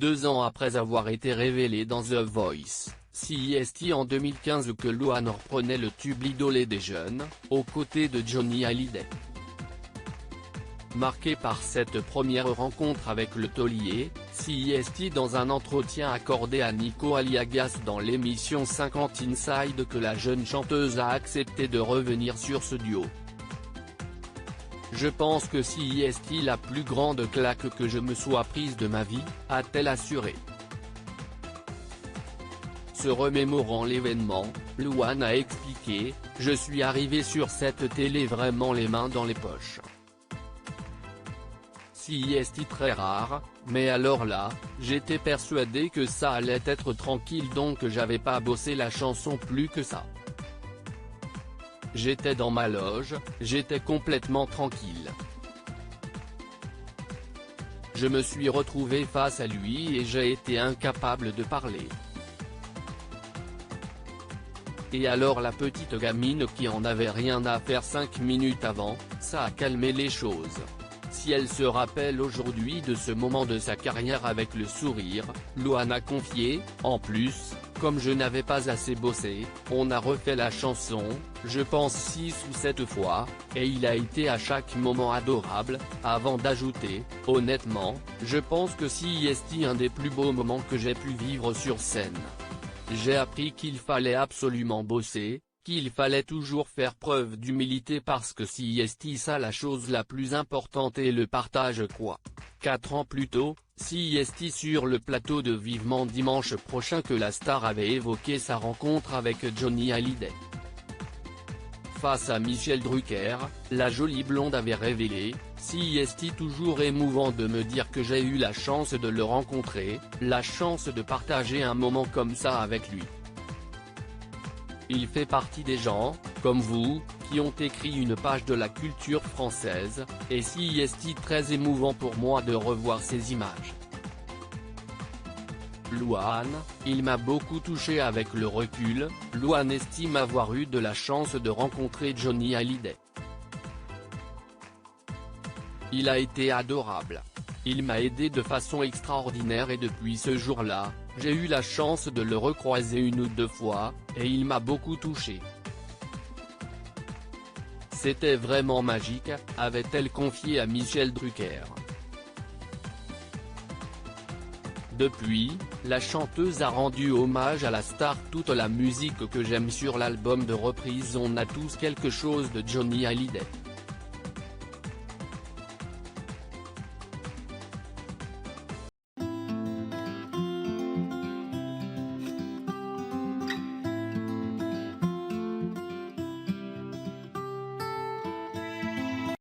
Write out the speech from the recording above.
2 ans après avoir été révélé dans The Voice, CIST en 2015 que Louane reprenait le tube idolé des jeunes, aux côtés de Johnny Hallyday. Marqué par cette première rencontre avec le taulier, CIST dans un entretien accordé à Nico Aliagas dans l'émission 50 Inside que la jeune chanteuse a accepté de revenir sur ce duo. Je pense que CIST la plus grande claque que je me sois prise de ma vie, a-t-elle assuré. Se remémorant l'événement, Louane a expliqué, « Je suis arrivé sur cette télé vraiment les mains dans les poches. CIST très rare, mais alors là, j'étais persuadé que ça allait être tranquille donc j'avais pas bossé la chanson plus que ça. J'étais dans ma loge, j'étais complètement tranquille. Je me suis retrouvé face à lui et j'ai été incapable de parler. Et alors la petite gamine qui en avait rien à faire 5 minutes avant, ça a calmé les choses. Si elle se rappelle aujourd'hui de ce moment de sa carrière avec le sourire, Louane a confié, en plus, comme je n'avais pas assez bossé, on a refait la chanson, je pense 6 ou 7 fois, et il a été à chaque moment adorable, avant d'ajouter, honnêtement, je pense que CIST un des plus beaux moments que j'ai pu vivre sur scène. J'ai appris qu'il fallait absolument bosser, qu'il fallait toujours faire preuve d'humilité parce que CIST ça la chose la plus importante et le partage quoi. 4 ans plus tôt, CIST sur le plateau de Vivement dimanche prochain que la star avait évoqué sa rencontre avec Johnny Hallyday. Face à Michel Drucker, la jolie blonde avait révélé, « CIST toujours émouvant de me dire que j'ai eu la chance de le rencontrer, la chance de partager un moment comme ça avec lui. Il fait partie des gens, comme vous, qui ont écrit une page de la culture française, et CIST très émouvant pour moi de revoir ces images. Louane, il m'a beaucoup touché avec le recul, Louane estime avoir eu de la chance de rencontrer Johnny Hallyday. Il a été adorable. Il m'a aidé de façon extraordinaire et depuis ce jour-là, j'ai eu la chance de le recroiser 1 ou 2 fois, et il m'a beaucoup touché. C'était vraiment magique, avait-elle confié à Michel Drucker. Depuis, la chanteuse a rendu hommage à la star. Toute la musique que j'aime sur l'album de reprise On a tous quelque chose de Johnny Hallyday.